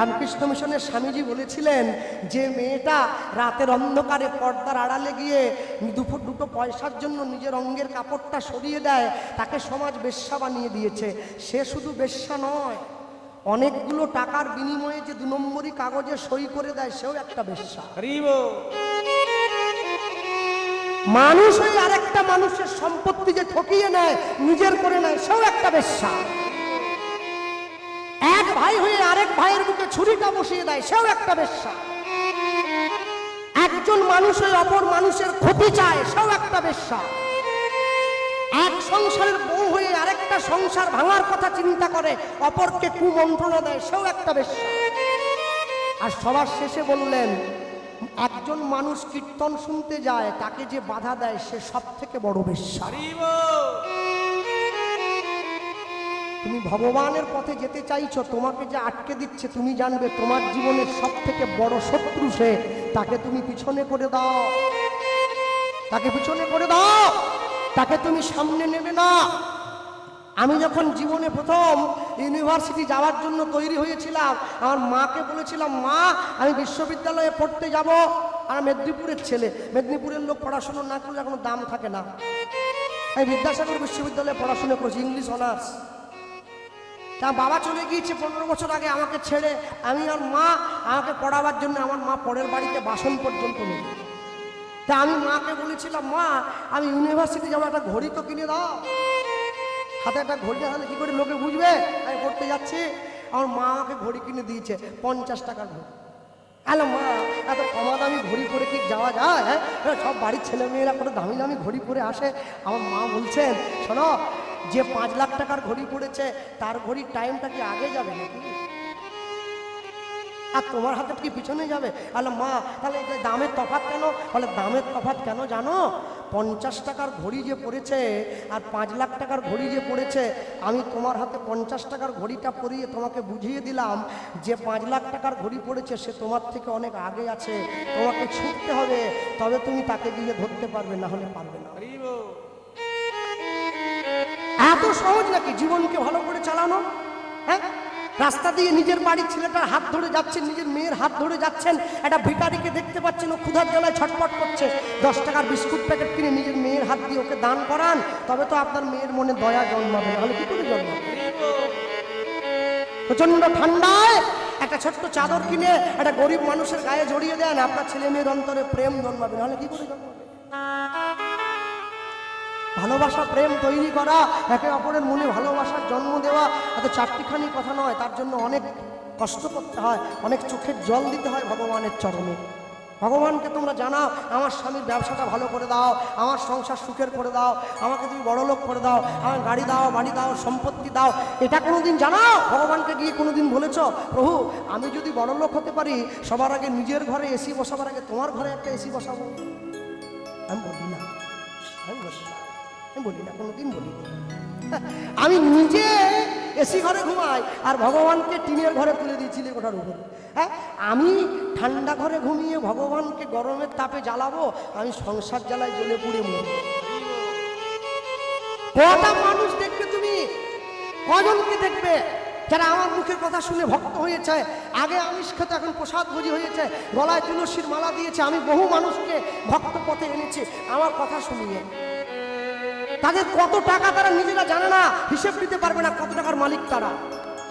রামকৃষ্ণ মিশনের স্বামীজি বলেছিলেন যে মেয়েটা রাতের অন্ধকারে পর্দার আড়ালে গিয়ে দুটো পয়সার জন্য নিজের অঙ্গের কাপড়টা সরিয়ে দেয়, তাকে সমাজ বেশ্যা বানিয়ে দিয়েছে। সে শুধু বেশ্যা নয়, অনেকগুলো টাকার বিনিময়ে যে 2 নম্বরই কাগজে সই করে দেয় সেও একটা বেশ্যা। মানুষ ওই আরেকটা মানুষের সম্পত্তি যে ঠকিয়ে নেয়, নিজের করে নেয়, সেও একটা বেশ্যা। এক ভাই হয়ে আরেক ভাইয়ের বুকে ছুরিটা বসিয়ে দেয়, সেও একটা বেশ্যা। একজন মানুষ হয়ে অপর মানুষের ক্ষতি চায়, সেও একটা বেশ্যা। এক সংসারের বউ হয়ে আরেকটা সংসার ভাঙার কথা চিন্তা করে, অপরকে কুমন্ত্রণা দেয়, সেও একটা বেশ্যা। আর সবার শেষে বললেন, একজন মানুষ কীর্তন শুনতে যায়, তাকে যে বাধা দেয় সে সব থেকে বড় বেশ্যা। তুমি ভগবানের পথে যেতে চাইছো, তোমাকে যে আটকে দিচ্ছে তুমি জানবে তোমার জীবনের সব থেকে বড় শত্রু সে। তাকে তুমি পিছনে করে দাও, তাকে পিছনে করে দাও, তাকে তুমি সামনে নেবে না। আমি যখন জীবনে প্রথম ইউনিভার্সিটি যাওয়ার জন্য তৈরি হয়েছিলাম, আমার মাকে বলেছিলাম, মা আমি বিশ্ববিদ্যালয়ে পড়তে যাব। আর মেদিনীপুরের ছেলে, মেদিনীপুরের লোক পড়াশোনা না করলে কোনো দাম থাকে না। আমি বিদ্যাসাগর বিশ্ববিদ্যালয়ে পড়াশোনা করেছি, ইংলিশ অনার্স। তা বাবা চলে গিয়েছে 15 বছর আগে আমাকে ছেড়ে। আমি আর মা, আমাকে পড়াবার জন্য আমার মা পরের বাড়িতে বাসন পর্যন্ত নেই। তা আমি মাকে বলেছিলাম, মা আমি ইউনিভার্সিটি যাবো, একটা ঘড়ি তো কিনে দাও। হাতে একটা ঘড়ি তাহলে কি করে লোকে বুঝবে আমি পড়তে যাচ্ছি। আমার মা আমাকে ঘড়ি কিনে দিয়েছে, 50 টাকার ঘড়ি। আলো মা, এত কমা দামি ঘড়ি পরে কি যাওয়া যায়? হ্যাঁ, সব বাড়ির ছেলে মেয়েরা করে দামি দামি ঘড়ি পরে আসে। আমার মা বলছেন, শোনো, যে 5 লাখ টাকার ঘড়ি পড়েছে তার ঘড়ির টাইমটা কি আগে যাবে নাকি? আর তোমার হাতে কি পিছনে যাবে? আলো মা, তাহলে দামের তফাৎ কেন? বলে দামের তফাৎ কেন জানো? 50 টাকার ঘড়ি যে পড়েছে আর 5 লাখ টাকার ঘড়ি যে পড়েছে, আমি তোমার হাতে 50 টাকার ঘড়িটা পরিয়ে তোমাকে বুঝিয়ে দিলাম যে 5 লাখ টাকার ঘড়ি পড়েছে সে তোমার থেকে অনেক আগে আছে। তোমাকে ছুটতে হবে, তবে তুমি তাকে গিয়ে ধরতে পারবে, না হলে পারবে না। এত সহজ নাকি জীবনকে ভালো করে চালানো? হ্যাঁ, রাস্তা দিয়ে নিজের বাড়ির ছেলেটার হাত ধরে যাচ্ছেন, নিজের মেয়ের হাত ধরে যাচ্ছেন, একটা ভিখারিকে দেখতে পাচ্ছেন ও ক্ষুধার জ্বালায় ছটফট করছে, 10 টাকার বিস্কুট প্যাকেট কিনে নিজের মেয়ের হাত দিয়ে ওকে দান করান, তবে তো আপনার মেয়ের মনে দয়া জন্মাবে, নাহলে কি করে জন্মাবে? প্রচন্ড ঠান্ডায় একটা ছোট্ট চাদর কিনে একটা গরিব মানুষের গায়ে জড়িয়ে দেন, আপনার ছেলে মেয়ের অন্তরে প্রেম জন্মাবে, নাহলে কি করে জন্মাবে? ভালোবাসা, প্রেম তৈরি করা, একে অপরের মনে ভালোবাসার জন্ম দেওয়া এত চারটিখানি কথা নয়। তার জন্য অনেক কষ্ট করতে হয়, অনেক চোখের জল দিতে হয় ভগবানের চরণে। ভগবানকে তোমরা জানাও, আমার স্বামীর ব্যবসাটা ভালো করে দাও, আমার সংসার সুখের করে দাও, আমাকে তুমি বড়লোক করে দাও, আমার গাড়ি দাও, বাড়ি দাও, সম্পত্তি দাও। এটা কোনোদিন জানাও? ভগবানকে গিয়ে কোনোদিন বলেছ, প্রভু আমি যদি বড়লোক হতে পারি, সবার আগে নিজের ঘরে এসি বসাবার আগে তোমার ঘরে একটা এসি বসাবো? আমি বলি না, আমি বলি না, আমি বলি না, কোনোদিন বলি না। আমি নিজে এসি ঘরে ঘুমাই আর ভগবানকে টিনের ঘরে তুলে দিয়েছি কোঠার উপরে। হ্যাঁ, আমি ঠান্ডা ঘরে ঘুমিয়ে ভগবানকে গরমের তাপে জ্বালাবো, আমি সংসার জ্বালায় জ্বলে পুড়ে মরবো। কটা মানুষ দেখবে তুমি? কজনকে দেখবে যারা আমার মুখের কথা শুনে ভক্ত হয়েছে? আগে আমিষ খেতে, এখন প্রসাদ ভোজি হয়েছে, গলায় তুলসীর মালা দিয়েছে। আমি বহু মানুষকে ভক্ত পথে এনেছি আমার কথা শুনিয়ে। তাদের কত টাকা তারা নিজেরা জানে না, হিসেব দিতে পারবে না কত টাকার মালিক তারা,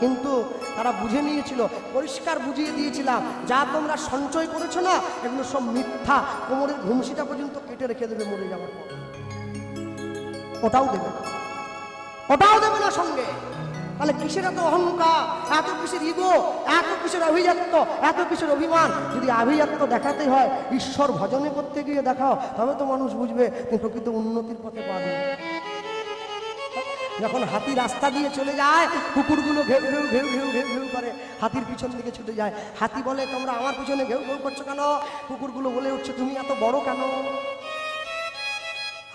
কিন্তু তারা বুঝে নিয়েছিল, পরিষ্কার বুঝিয়ে দিয়েছিলাম, যা তোমরা সঞ্চয় করেছো না এগুলো সব মিথ্যা। কোমরের ঘুমসিটা পর্যন্ত কেটে রেখে দেবে মরে যাওয়ার পর, ওটাও দেবে না, ওটাও দেবে না সঙ্গে। তাহলে কিসের এত অহংকার, এত কিসের ইগো, এত কিসের অভিজাত্য, এত কিসের অভিমান? যদি অভিজাত্য দেখাতে হয় ঈশ্বর ভজনে করতে গিয়ে দেখাও, তবে তো মানুষ বুঝবে তুমি প্রকৃত উন্নতির পথে পাবে। যখন হাতি রাস্তা দিয়ে চলে যায়, কুকুরগুলো ঘেউ ঘেউ ঘেউ ঘেউ ঘেউ ঘেউ করে হাতির পিছন দিকে ছুটে যায়। হাতি বলে, তোমরা আমার পিছনে ঘেউ ঘেউ করছো কেন? কুকুরগুলো বলে উঠছে, তুমি এত বড় কেন?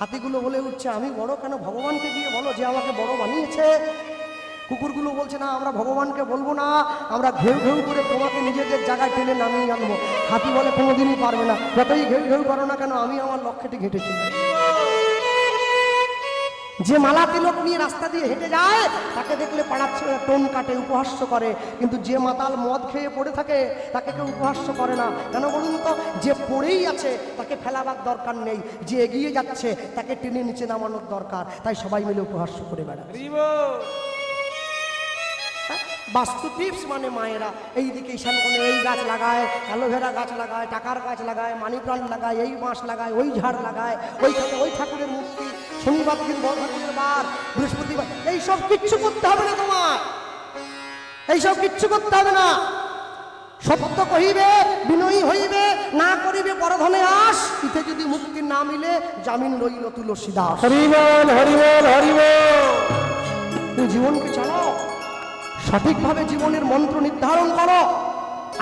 হাতিগুলো বলে উঠছে, আমি বড় কেন? ভগবানকে গিয়ে বলো যে আমাকে বড় বানিয়েছে। কুকুরগুলো বলছে, না আমরা ভগবানকে বলবো না, আমরা ঘেউ ঘেউ করে তোমাকে নিজেদের জায়গায় টেনে নামিয়ে আনবো। হাতি বলে, কোনোদিনই পারবে না, যতই ঘেউ ঘেউ করো না কেন, আমি আমার লক্ষ্যটি ঘেটেছি। যে মালা তিলক নিয়ে রাস্তা দিয়ে হেঁটে যায় তাকে দেখলে পাড়ার ছেলেরা টোন কাটে, উপহাস্য করে, কিন্তু যে মাতাল মদ খেয়ে পড়ে থাকে তাকে কেউ উপহাস্য করে না। কেন বলুন তো? যে পড়েই আছে তাকে ফেলাবার দরকার নেই, যে এগিয়ে যাচ্ছে তাকে টেনে নিচে নামানোর দরকার, তাই সবাই মিলে উপহাস্য করে বেড়ায়। বাস্তু টিপস মানে মায়েরা এইদিকে ঈশান কোণে এই গাছ লাগায়, অ্যালোভেরা গাছ লাগায়, টাকার গাছ লাগায়, মানি প্লান্ট লাগায়, এই বাঁশ লাগায়, ওই ঝাড় লাগায়, ওইখানে ওই ঠাকুরের মূর্তি, শনিবার দিন বড় ঠাকুরের বার, বৃহস্পতিবার, এইসব কিচ্ছু করতে হবে না তোমার, এইসব কিচ্ছু করতে হবে না। সত্য কহিবে বিনয়ী হইবে, না করিবে পরধনে আস, ইতে যদি মুক্তি না মিলে জামিন রইল তুলসী দাস। হরিবল হরিবল হরিবল। তুমি জীবনকে চালাও, সঠিকভাবে জীবনের মন্ত্র নির্ধারণ করো।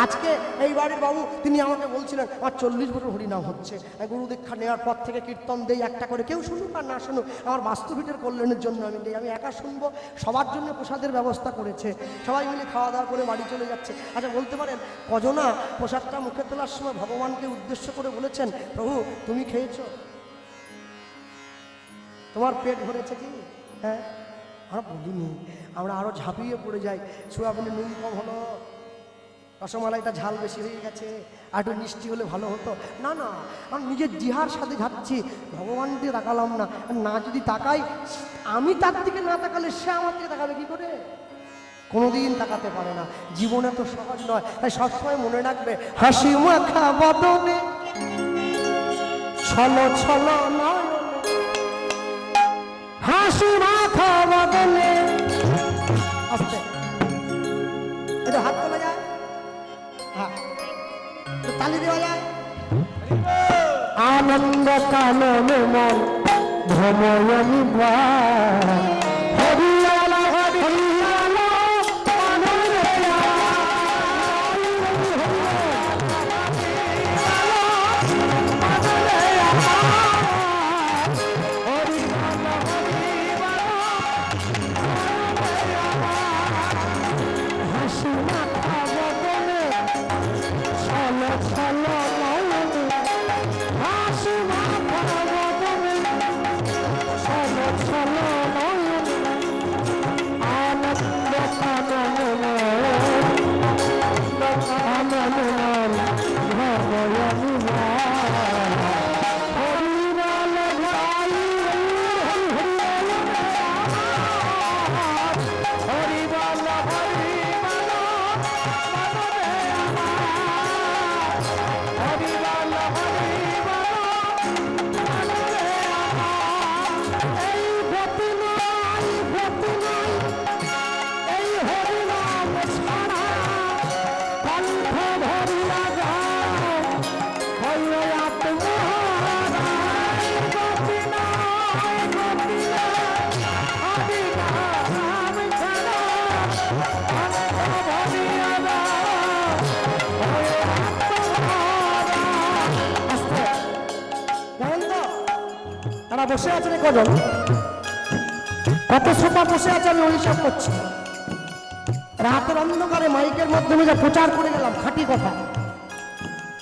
আজকে এই বাড়ির বাবু তিনি আমাকে বলছিলেন আমার 40 বছর হরিনাম হচ্ছে, গুরু দীক্ষা নেওয়ার পর থেকে কীর্তন দেই একটা করে, কেউ শুনুক আর না শুনুক, আমার বাস্তুভিটের কল্যাণের জন্য আমি দেই, আমি একা শুনবো, সবার জন্য প্রসাদের ব্যবস্থা করেছে, সবাই মিলে খাওয়া দাওয়া করে বাড়ি চলে যাচ্ছে। আচ্ছা বলতে পারেন কজনা প্রসাদটা মুখে তোলার সময় ভগবানকে উদ্দেশ্য করে বলেছেন, প্রভু তুমি খেয়েছো, তোমার পেট ভরেছে কি? হ্যাঁ, আমরা বলিনি, আমরা আরো ঝাঁপিয়ে পড়ে যাই, সোয়াবিনের নুন কম হলো, রসমালাইটা ঝাল বেশি হয়ে গেছে, আর একটু মিষ্টি হলে ভালো হতো। না না, আমি নিজের জিহার সাথে যাচ্ছি, ভগবান দিয়ে তাকালাম না, না যদি তাকাই, আমি তার দিকে না তাকালে সে আমার দিকে তাকাবে কি করে? কোনোদিন তাকাতে পারে না। জীবনে তো সহজ নয়, তাই সবসময় মনে রাখবে হাসি মাখা বদনে ছলো ছলো নয়, হাসি মাখা বদনে, আস্তে এটা হাত তোলা যায়, হ্যাঁ তালি দেওয়া যায়। আনন্দ কাননে মন ভ্রময়নি হরিয়ালা হরিয়ালা বসে আছেন কজন, কত সোফা বসে আছে আমি ওই সব করছি। রাতের অন্ধকারে মাইকের মাধ্যমে যা প্রচার করে গেলাম, খাঁটি কথা।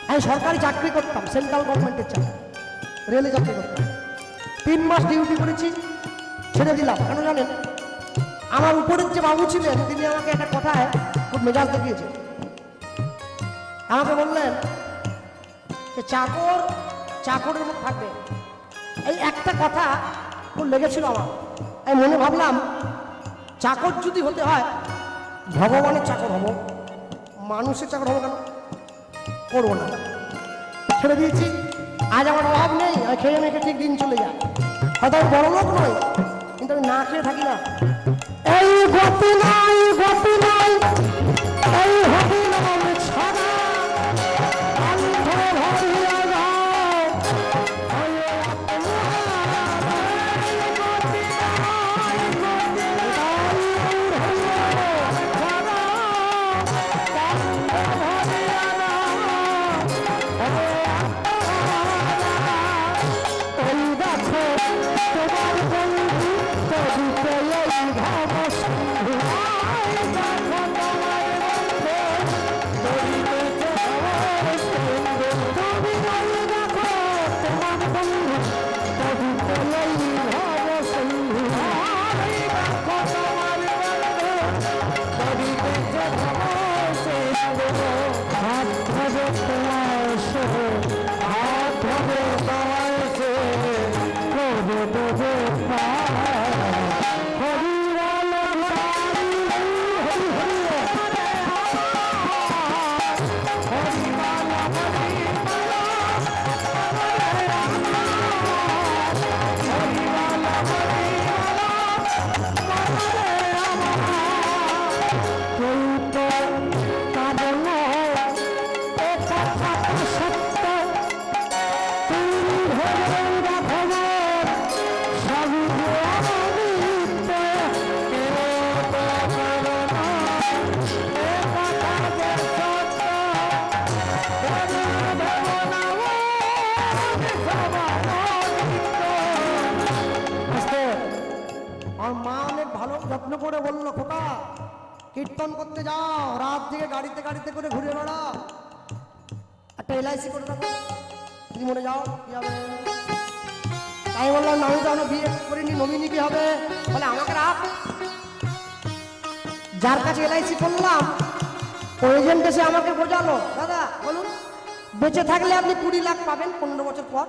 আমি সরকারি চাকরি করতাম, সেন্ট্রাল গভর্নমেন্টের চাকরি, রেলে চাকরি করতাম, 3 মাস ডিউটি করেছি, ছেড়ে দিলাম। কেন জানেন? আমার উপরের যে বাবু ছিলেন তিনি আমাকে একটা কথায় খুব মেজাজ দেখিয়েছে। আমাকে বললেন যে চাকর চাকরের মতো থাকবে, এই একটা কথা খুব লেগেছিল আমার। আমি মনে ভাবলাম চাকর যদি হতে হয় ভগবানের চাকর হব, মানুষের চাকর হবো কেন? করবো না, ছেড়ে দিয়েছি। আজ আমার অভাব নেই, আমি খেয়ে মেখে ঠিক দিন চলে যায়। হয়তো আমি বড় লোক নয়, কিন্তু আমি না খেয়ে থাকি না। এই গতি নাই, গতি নাই, এই হবি নাম ছাড়া তোমার ধরে তোমায় সে হাত ধরে তোমায় সে করে দেবে হরি বল হরি হরি হরি বল যত্ন করে বললো, খোকা কীর্তন করতে যাও, রাত থেকে গাড়িতে গাড়িতে করে ঘুরে বেড়া, একটা এলআইসি করে রাখো, যদি মরে যাও কি হবে? তাই বললাম আমি তো আমরা বিয়ে করিনি, নমিনি কি হবে? বলে আমাকে রাখ। যার কাছে এলআইসি করলাম ওই এজেন্ট এসে আমাকে বোঝালো, দাদা বলুন, বেঁচে থাকলে আপনি 20 লাখ পাবেন 15 বছর পর,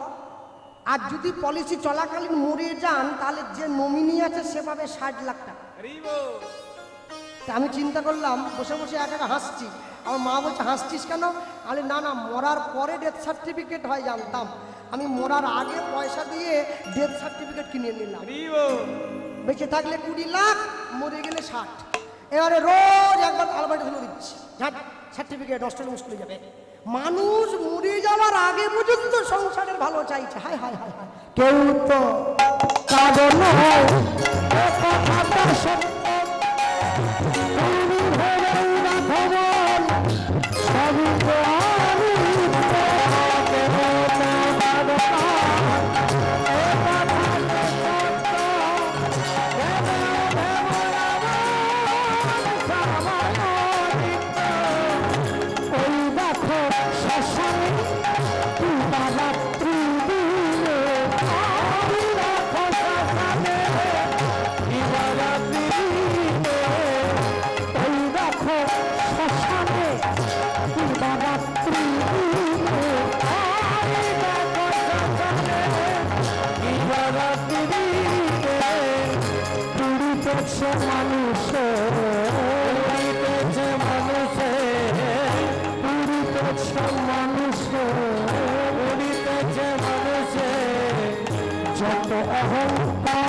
আর যদি পলিসি চলাকালীন মরে যান তাহলে যে নমিনি আছে সে পাবে 60 লাখ টাকা। আমি চিন্তা করলাম, বসে বসে একা হাসছি। আমার মা বলছে হাসছিস কেন? আমি না না, মরার পরে ডেথ সার্টিফিকেট হয় জানতাম, আমি মরার আগে পয়সা দিয়ে ডেথ সার্টিফিকেট কিনে নিলাম। বেঁচে থাকলে 20 লাখ, মরে গেলে 60। এবারে রোজ একবার আলবাইটে ধরে দিচ্ছি, সার্টিফিকেট নষ্ট হলে মুশকিল যাবে। মানুষ মরে যাওয়ার আগে পর্যন্ত সংসারের ভালো চাইছে। হায় হায় হায় হায়, কেউ তো কারণ হয় যত অহংকার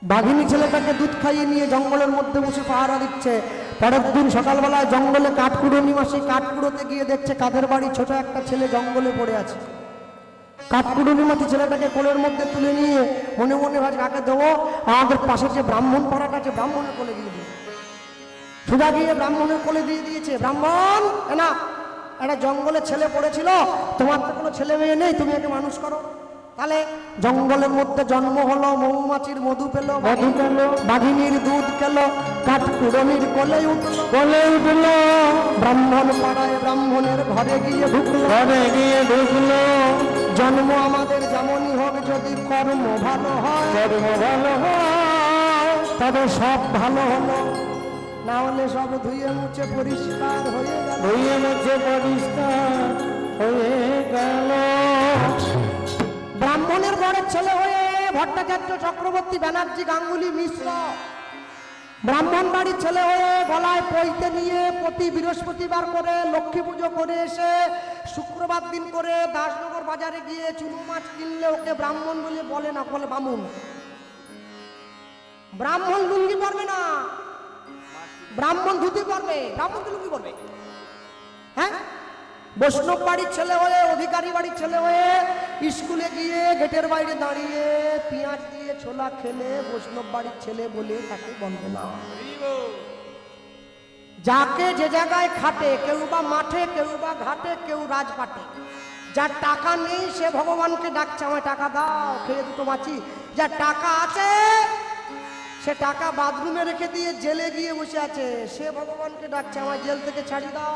বাঘিনী ছেলেটাকে দুধ খাইয়ে নিয়ে জঙ্গলের মধ্যে বসে পাহারা দিচ্ছে। পরের দিন সকালবেলায় জঙ্গলে কাঠকুড়ো নিবাসী কাঠকুড়োতে গিয়ে দেখছে কাদের বাড়ি ছোট একটা ছেলে জঙ্গলে পড়ে আছে। কাঠকুড়ো নিবাসী ছেলেটাকে কোলের মধ্যে তুলে নিয়ে মনে মনে ভাজ কাকে দেবো, আমাদের পাশে যে ব্রাহ্মণ পাড়াটা আছে ব্রাহ্মণের কোলে দিয়ে দিই। সুধা গিয়ে ব্রাহ্মণের কোলে দিয়ে দিয়েছে। ব্রাহ্মণ না, একটা জঙ্গলে ছেলে পড়েছিল, তোমার তো কোনো ছেলে মেয়ে নেই, তুমি একে মানুষ করো। তাহলে জঙ্গলের মধ্যে জন্ম হলো, মৌমাছির মধু পেল, বাঘিনীর দুধ খেল, কাঠকুড়নির কোলে উঠলো, ব্রাহ্মণ পাড়ায় ব্রাহ্মণের ঘরে গিয়ে ঢুকলো। জন্ম আমাদের যেমনই হোক, যদি কর্ম ভালো হয় তবে সব ভালো হলো, না হলে সব ধুয়ে মুছে পরিষ্কার হয়ে গেল। ব্রাহ্মণের ঘরের ছেলে হয়ে ভট্টাচার্য, চক্রবর্তী, ব্যানার্জি, গাঙ্গুলি, মিশ্র ব্রাহ্মণ বাড়ির ছেলে হয়ে গলায় পইতে নিয়ে প্রতি বৃহস্পতিবার করে লক্ষ্মী পুজো করে এসে শুক্রবার দিন করে দাসনগর বাজারে গিয়ে চুনো মাছ কিনলে ওকে ব্রাহ্মণ বলে বলে না, বলে বামুন। ব্রাহ্মণ লুঙ্গি পরবে না, ব্রাহ্মণ ধুতি পরবে, ব্রাহ্মণ তো লুঙ্গি পরবে। হ্যাঁ, বৈষ্ণব বাড়ির ছেলে হয়ে অধিকারী বাড়ির ছেলে হয়ে স্কুলে গিয়ে গেটের বাইরে দাঁড়িয়ে পেঁয়াজ দিয়ে ছোলা খেলে বৈষ্ণব বাড়ির ছেলে বলে তাকে বলবে না। যাকে যে জায়গায় খাটে, কেউ বা মাঠে, কেউ বা ঘাটে, কেউ রাজপাটে, যার টাকা নেই সে ভগবানকে ডাকছে, আমায় টাকা দাও খেয়ে দুটো বাঁচি। যার টাকা আছে সে টাকা বাথরুমে রেখে দিয়ে জেলে গিয়ে বসে আছে, সে ভগবানকে ডাকছে, আমায় জেল থেকে ছাড়ি দাও।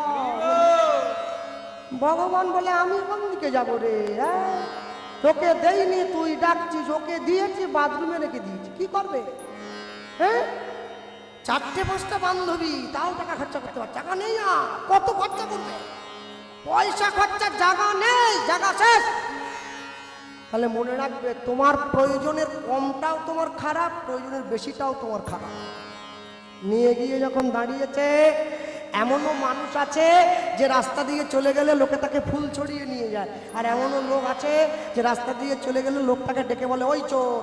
ভগবান বলে আমি কোন দিকে যাবো রে? হ্যাঁ, তোকে দেইনি, তুই ডাকছিস, ওকে দিয়েছি, বাথরুমে রেখে দিয়েছি, কি করবে? হ্যাঁ, 4-5টা বান্ধবী, তাও টাকা খরচা করতে পারছে, টাকা নেই, আর কত খরচা করবে? পয়সা খরচার জায়গা নেই, জায়গা শেষ। তাহলে মনে রাখবে, তোমার প্রয়োজনের কমটাও তোমার খারাপ, প্রয়োজনের বেশিটাও তোমার খারাপ। নিয়ে গিয়ে যখন দাঁড়িয়েছে, এমনও মানুষ আছে যে রাস্তা দিয়ে চলে গেলে লোকে তাকে ফুল ছড়িয়ে নিয়ে যায়, আর এমনও লোক আছে যে রাস্তা দিয়ে চলে গেলে লোক তাকে ডেকে বলে ওই চোর।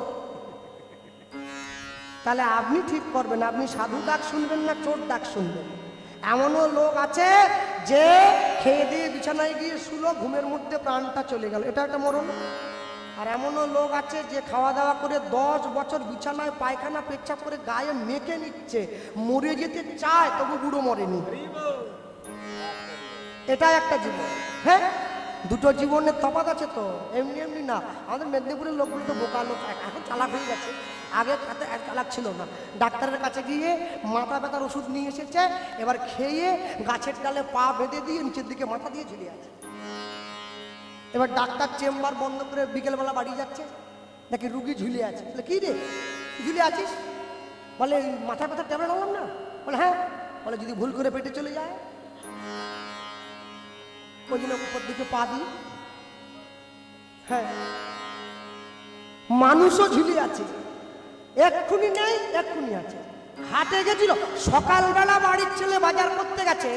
তাহলে আপনি ঠিক করবেন, আপনি সাধু ডাক শুনবেন না চোর ডাক শুনবেন। এমনও লোক আছে যে খেয়ে দিয়ে বিছানায় গিয়ে শুলো, ঘুমের মধ্যে প্রাণটা চলে গেল, এটা একটা মরণ। আর এমনও লোক আছে যে খাওয়া দাওয়া করে 10 বছর বিছানায় পায়খানা পেচ্ছাপ করে গায়ে মেখে নিচ্ছে, মরে যেতে চায় তবু বুড়ো মরেনি। এটাই একটা জীবন। হ্যাঁ, দুটো জীবনের তফাৎ আছে তো, এমনি এমনি না। আমাদের মেদিনীপুরের লোকগুলো তো বোকা লোক, এখন চালাক হয়ে গেছে, আগে চালাক ছিল না। ডাক্তারের কাছে গিয়ে মাথা ব্যথার ওষুধ নিয়ে এসেছে, এবার খেয়ে গাছের ডালে পা বেঁধে দিয়ে নিচের দিকে মাথা দিয়ে ঝুলে আছে। এবার ডাক্তার চেম্বার বন্ধ করে বিকেলবেলা বাড়ি যাচ্ছে, দেখি রুগী ঝুলে আছে। বলে কি রে ঝুলে আছিস? বলে মাথা ব্যথার ট্যাবলেট আনলাম না। বলে হ্যাঁ। বলে যদি ভুল করে পেটে চলে যায়, ওই জন্য উপর দিকে পা দিই। হ্যাঁ, মানুষও ঝুলে আছে, এক্ষুনি নেই এক্ষুনি আছে। হাটে গেছিল, সকালবেলা বাড়ির ছেলে বাজার করতে গেছে,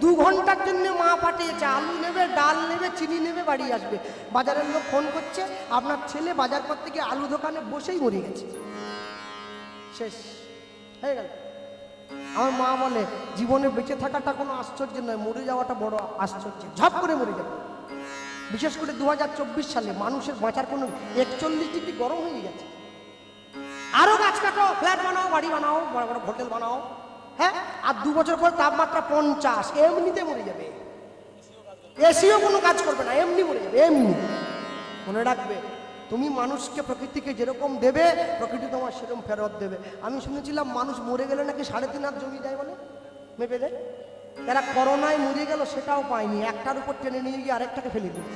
2 ঘন্টার জন্য মা পাঠিয়েছে, আলু নেবে, ডাল নেবে, চিনি নেবে, বাড়ি আসবে। বাজারের লোক ফোন করছে, আপনার ছেলে বাজার করতে গিয়ে আলু দোকানে বসেই মরে গেছে, শেষ হয়ে গেল। আমার মা বলে জীবনে বেঁচে থাকাটা কোনো আশ্চর্য নয়, মরে যাওয়াটা বড় আশ্চর্য। ঝপ করে মরে যাবে। বিশেষ করে 2024 সালে মানুষের বাঁচার কোনো 41 ডিগ্রি গরম হয়ে গেছে। আরো গাছ কাটো, ফ্ল্যাট বানাও, বাড়ি বানাও, বড় বড় হোটেল বানাও। হ্যাঁ, আর 2 বছর পর তাপমাত্রা 50, এমনিতে মরে যাবে। এসিও কোনো কাজ করবে না, এমনি মরে যাবে, এমনি। মনে রাখবে, তুমি মানুষকে প্রকৃতিকে যেরকম দেবে, প্রকৃতি তোমার সেরকম ফেরত দেবে। আমি শুনেছিলাম মানুষ মরে গেলে নাকি 3.5 হাত জমি দেয়, বলে মেপে দেয়। যারা করোনায় মরে গেল সেটাও পায়নি, একটার উপর টেনে নিয়ে গিয়ে আরেকটাকে ফেলে দিল।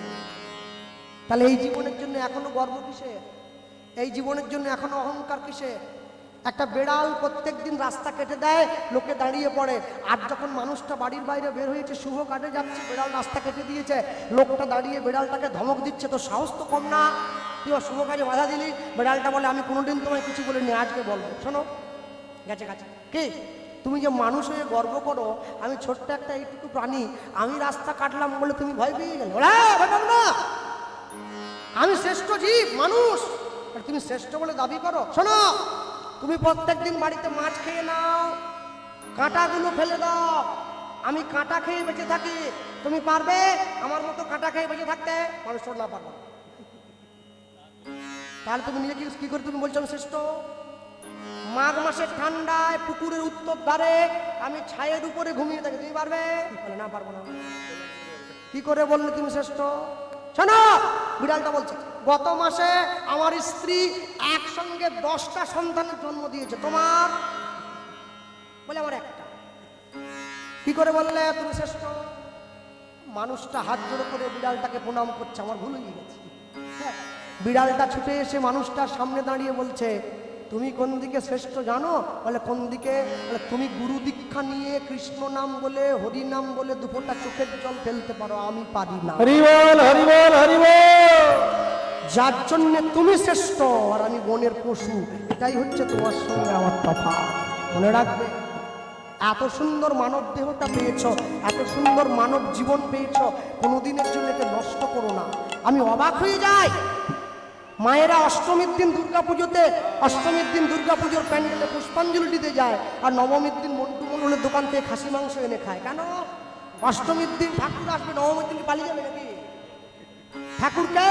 তাহলে এই জীবনের জন্য এখনো গর্ব কিসে? এই জীবনের জন্য এখনো অহংকার কিসে? একটা বেড়াল প্রত্যেকদিন রাস্তা কেটে দেয়, লোকে দাঁড়িয়ে পড়ে। আর যখন মানুষটা বাড়ির বাইরে বের হয়েছে, শুভ কাটে যাচ্ছে, বেড়াল রাস্তা কেটে দিয়েছে, লোকটা দাঁড়িয়ে বেড়ালটাকে ধমক দিচ্ছে, তো সাহস তো কম না, তুই শুভ কাজে বাধা দিলি। বেড়ালটা বলে আমি কোনোদিন তোমায় কিছু বলিনি, আজকে বলবো। শোনো, গেছে গেছে কি তুমি যে মানুষ হয়ে গর্ব করো, আমি ছোট্ট একটা এইটুকু প্রাণী, আমি রাস্তা কাটলাম বলে তুমি ভয় পেয়ে গেলে? না, আমি শ্রেষ্ঠ জীব মানুষ, আর তুমি শ্রেষ্ঠ বলে দাবি করো। শোনো, তুমি প্রত্যেকদিন বাড়িতে মাছ খেয়ে নাও, কাঁটাগুলো ফেলে দাও, আমি কাঁটা খেয়ে বেঁচে থাকি, তুমি পারবে আমার মতো কাঁটা খেয়ে বেঁচে থাকতে? মানুষ না পারবে। তাহলে তুমি নিজেকে কি করে তুমি বলছো আমি শ্রেষ্ঠ? মাঘ মাসের ঠান্ডায় পুকুরের উত্তর ধারে আমি ছায়ের উপরে ঘুমিয়ে থাকি, তুমি পারবে? বলে না, পারবো না। কি করে বললে তুমি শ্রেষ্ঠ? শোনো, বিড়ালটা বলছে গত মাসে আমার স্ত্রী একসঙ্গে 10টা সন্তানের জন্ম দিয়েছে, তোমার? বলে আমার একটা। কি করে বললে তুমি শ্রেষ্ঠ? মানুষটা হাত জোড়ো করে বিড়ালটাকে প্রণাম করছে, আমার ভুল হয়ে গেছে। বিড়ালটা ছুটে এসে মানুষটার সামনে দাঁড়িয়ে বলছে তুমি কোন দিকে শ্রেষ্ঠ জানো? বলে কোন দিকে? বলে তুমি গুরু দীক্ষা নিয়ে কৃষ্ণ নাম বলে, হরি নাম বলে 2 ফোঁটা চোখের জল ফেলতে পারো, আমি পারি না। হরি বল, হরি বল, হরি বল। যার জন্য তুমি শ্রেষ্ঠ আর আমি বনের পশু, এটাই হচ্ছে তোমার সঙ্গে আমার তফাৎ। মনে রাখবে, এত সুন্দর মানব দেহটা পেয়েছ, এত সুন্দর মানব জীবন পেয়েছ, কোনোদিনের জন্য একে নষ্ট করো না। আমি অবাক হয়ে যাই, মায়েরা অষ্টমীর দিন দুর্গাপুজোতে, অষ্টমীর দিন দুর্গাপুজোর প্যান্ডেলে পুষ্পাঞ্জলি দিতে যায়, আর নবমীর দিন মন্টু মন্ডলের দোকান থেকে খাসি মাংস এনে খায়। কেন? অষ্টমীর দিন ঠাকুর আসবে, নবমীর দিন পালিয়ে যাবে নাকি? ঠাকুরকে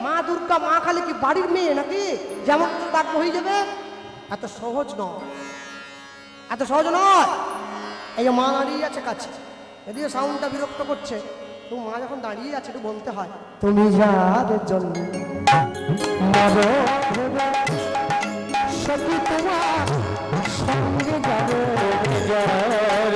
মা দুর্গা, মা কালী কি বাড়ির মেয়ে নাকি যেমন ডাকবো হয়ে যাবে? এত সহজ নয়, এত সহজ নয়। এই যে মা দাঁড়িয়ে আছে কাছে, এদিকে সাউন্ডটা বিরক্ত করছে, তো মা যখন দাঁড়িয়ে আছে একটু বলতে হয়, তুমি যার জন্য সখী তোমার সঙ্গে যাবে, যার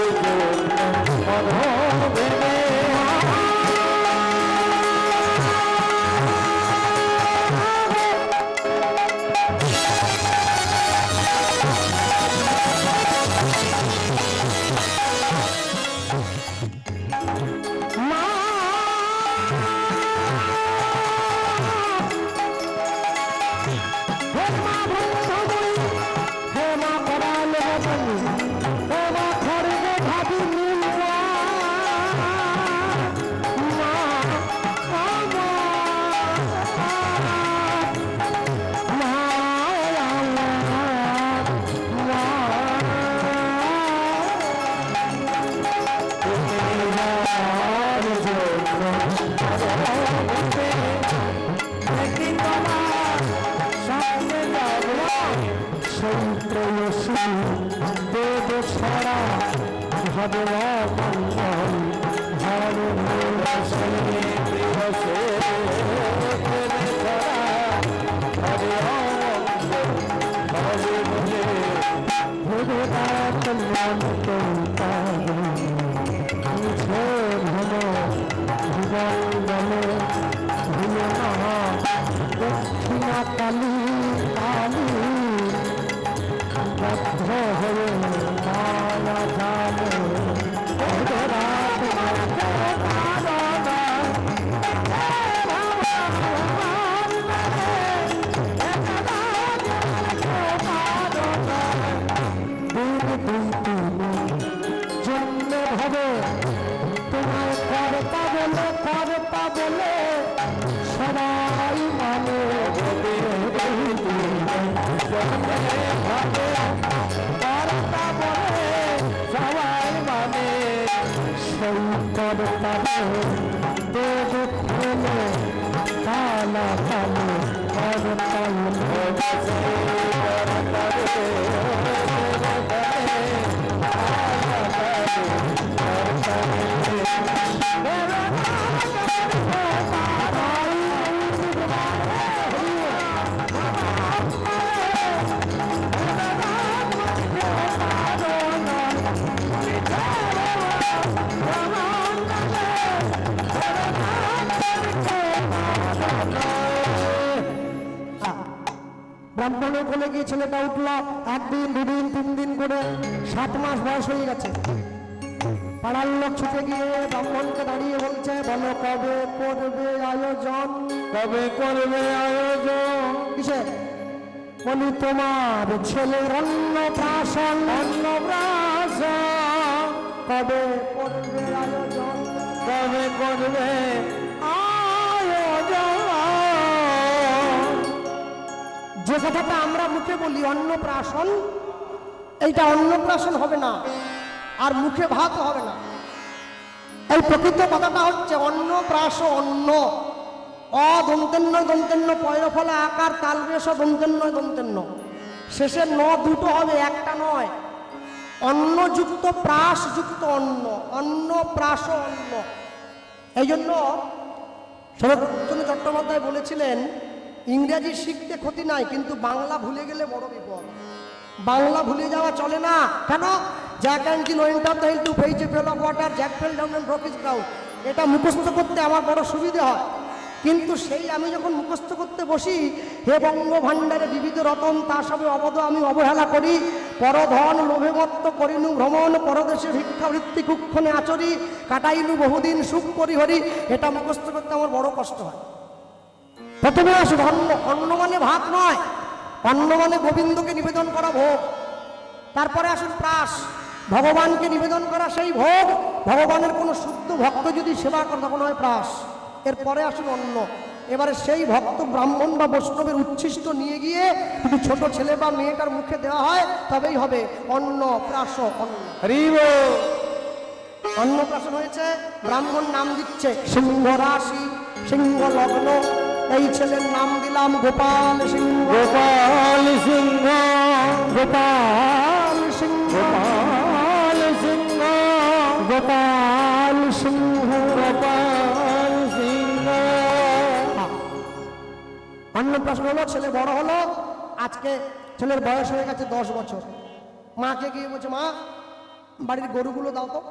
ব্রাহ্মণের কোলে গিয়ে ছেলেটা উঠল, একদিন দুদিন তিন দিন করে 7 মাস বয়স হয়ে গেছে। পাড়ার লোক ছুটে গিয়ে ব্রাহ্মণকে দাঁড়িয়ে বলছে, বলো কবে করবে আয়োজন? কবে করবে আয়োজন? কিসে? বলি তোমার ছেলের অন্নপ্রাশন। অন্নপ্রাশন কবে করবে আয়োজন? কবে করবে আয়োজন? যে কথাটা আমরা মুখে বলি অন্নপ্রাশন, এইটা অন্নপ্রাশন হবে না, আর মুখে ভাত হবে না। এই প্রকৃত কথাটা হচ্ছে অন্নপ্রাশ, অন্ন অদন্তেন্ন দন্তেন্ন পয়রফলা আকার তালবেশ দন্তেন্ন দন্তেন্ন, শেষের ন দুটো হবে, একটা নয়। অন্নযুক্ত প্রাশযুক্ত অন্ন, অন্ন প্রাশ অন্ন। এই জন্য শরৎচন্দ্র চট্টোপাধ্যায় বলেছিলেন, ইংরেজি শিখতে ক্ষতি নাই, কিন্তু বাংলা ভুলে গেলে বড় বিপদ। বাংলা ভুলে যাওয়া চলে না। কেন? Jack and Jill went of the hill to fetch a pail of water, Jack fell down and broke his crown. এটা মুখস্থ করতে আমার বড় সুবিধে হয়, কিন্তু সেই আমি যখন মুখস্থ করতে বসি, হে বঙ্গ ভাণ্ডারে বিবিধ রতন তা সবে অবদ আমি অবহেলা করি, পরধন লোভে মত্ত করিনু ভ্রমণ, পরদেশে ভিক্ষাবৃত্তি কুক্ষণে আচরি, কাটাইনু বহুদিন সুখ পরিহরি। এটা মুখস্থ করতে আমার বড় কষ্ট হয়। প্রথমে আসুন অন্ন। অন্ন মানে ভাত নয়, অন্ন মানে গোবিন্দকে নিবেদন করা ভোগ। তারপরে আসুন প্রাস, ভগবানকে নিবেদন করা সেই ভোগ। ভগবানের কোনো শুদ্ধ ভক্ত যদি সেবা করে তখন হয় প্রাস। এরপরে আসুন অন্ন। এবারে সেই ভক্ত ব্রাহ্মণ বা বৈষ্ণবের উচ্ছিষ্ট নিয়ে গিয়ে যদি ছোট ছেলে বা মেয়েটার মুখে দেওয়া হয় তবেই হবে অন্ন প্রাস। অন্নপ্রাশন হয়েছে, ব্রাহ্মণ নাম দিচ্ছে সিংহ রাশি, সিংহ লগ্ন। এই ছেলের নাম দিলাম গোপাল সিংহ। গোপাল সিংহ, গোপাল সিংহ, গোপাল সিংহ, গোপাল সিংহ, গোপাল সিংহ। অন্নপ্রাশন হলো, ছেলে বড় হলো। আজকে ছেলের বয়স হয়ে গেছে 10 বছর। মাকে গিয়ে বলছে, মা বাড়ির গরুগুলো দাও তো।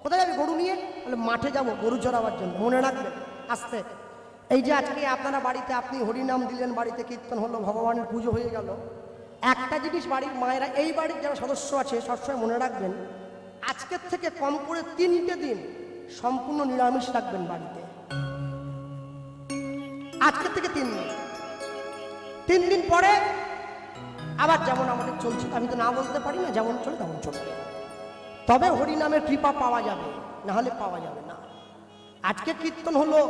কোথায় যাবি গরু নিয়ে? বলে মাঠে যাব গরু চড়াবার জন্য। মনে রাখবেন আসতে। এই যে আজকে আপনারা বাড়িতে আপনি হরিনাম দিলেন, বাড়িতে কীর্তন হলো, ভগবানের পুজো হয়ে গেল, একটা জিনিস বাড়ির মায়েরা, এই বাড়ির যারা সদস্য আছে সবসময় মনে রাখবেন, আজকের থেকে কম করে 3টে দিন সম্পূর্ণ নিরামিষ রাখবেন বাড়িতে। আজকের থেকে 3 দিন, 3 দিন পরে আবার যেমন আমাদের চলছে, আমি তো না বলতে পারি না, যেমন চলে তেমন চলবে। তবে হরিনামের কৃপা পাওয়া যাবে, না হলে পাওয়া যাবে না। আজকে কীর্তন হলো,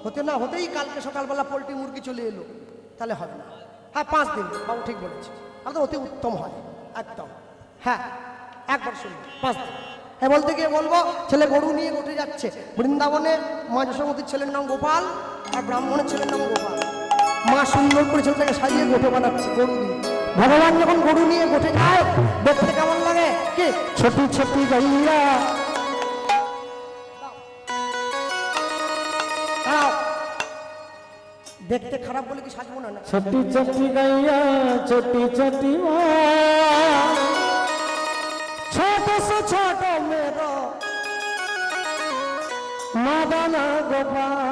হতে না হতেই কালকে সকালবেলা পোলট্রি মুরগি চলে এলো, তাহলে হবে না। হ্যাঁ 5 দিন, বাবু ঠিক বলেছে, তাহলে অতি উত্তম হয় একদম। হ্যাঁ একবার শুনবো 5 দিন। হ্যাঁ বলতে গিয়ে বলবো, ছেলে গরু নিয়ে গোটে যাচ্ছে বৃন্দাবনে। মা যশোমতীর ছেলের নাম গোপাল, আর ব্রাহ্মণের ছেলের নাম গোপাল। মা সুন্দর করে ছেলেটাকে সাজিয়ে গোটে বানাচ্ছে গরু দিয়ে। ভগবান যখন গরু নিয়ে গোটে যায় দেখতে কেমন লাগে? কি ছোটি ছোটি গাইয়া, দেখতে খারাপ বলে কি সাজবো না? ছোটি ছোটি গাইয়া, ছোটি ছোটি মা, ছোট সে ছোট মেরো মদন গোপাল।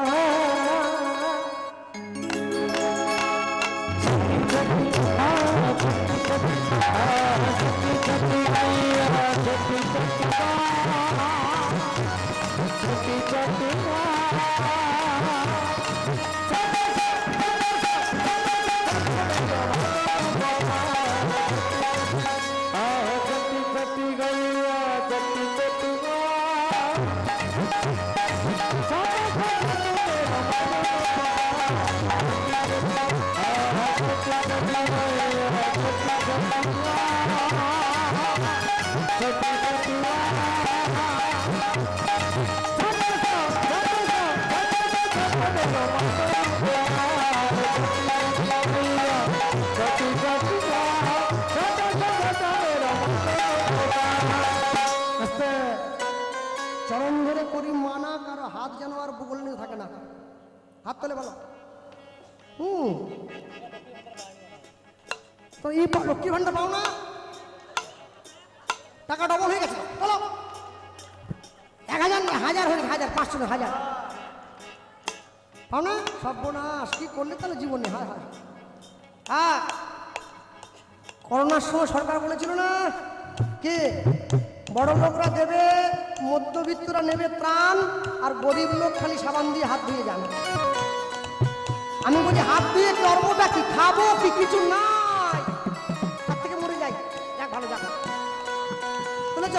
চরণ ধরে করি মানা, কারো হাত যেন আর বুকল নিয়ে থাকে না। হাত তোলে বলো। তো এই লক্ষ্মী ভান্ডার পাও না, টাকা ডবল হয়ে গেছে। চলো 1000 না 1000 হয়ে 1000, 500 না 1000 পাও না। সর্বনাশ, কি করলে তাহলে জীবনে? হায় হায়। হ্যাঁ করোনার সময় সরকার বলেছিল না, কে বড় লোকরা দেবে, মধ্যবিত্তরা নেবে ত্রাণ, আর গরিব লোক খালি সাবান দিয়ে হাত ধুয়ে যান। আমি বলি হাত ধুয়ে করবোটা কি? খাবো কি? কিছু নাই, তার থেকে মরে যাই। যাক ভালো, যাক বুঝেছ।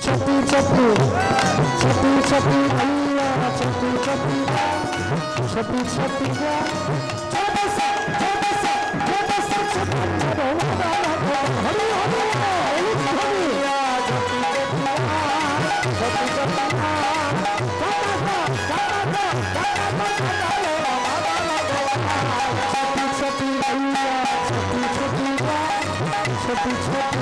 ছোটি ছোটি ছোটি ছোটি গাইয়া, ছোটি ছোটি ছোটি ছোটি ছোটি ছোটি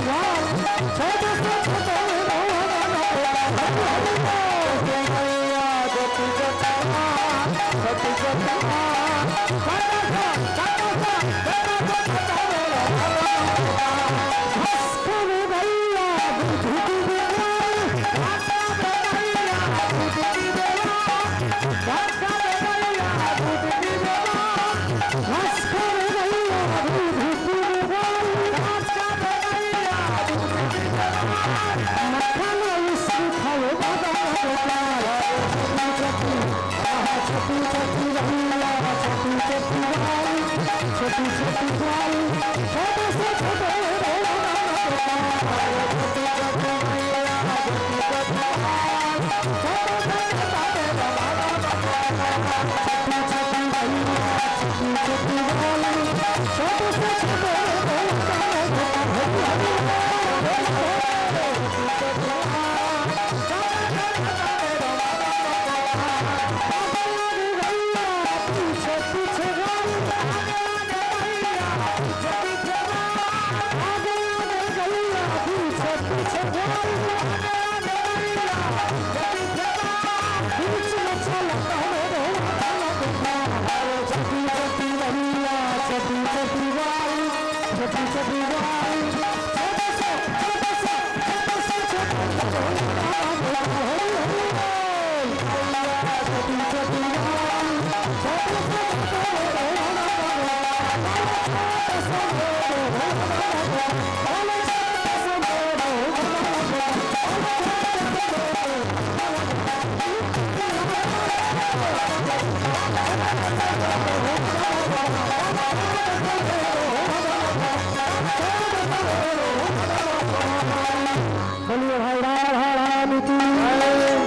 बोलिए भाई राधा रानी की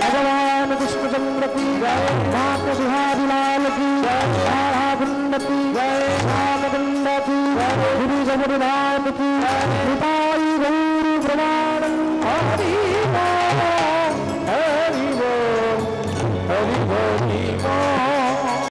भगवान कृष्णचंद्र की माता बिहारी लाल की राधा कुंड की राम कुंड की गुरु जगन्नाथ की कृपाई गौरी प्रभा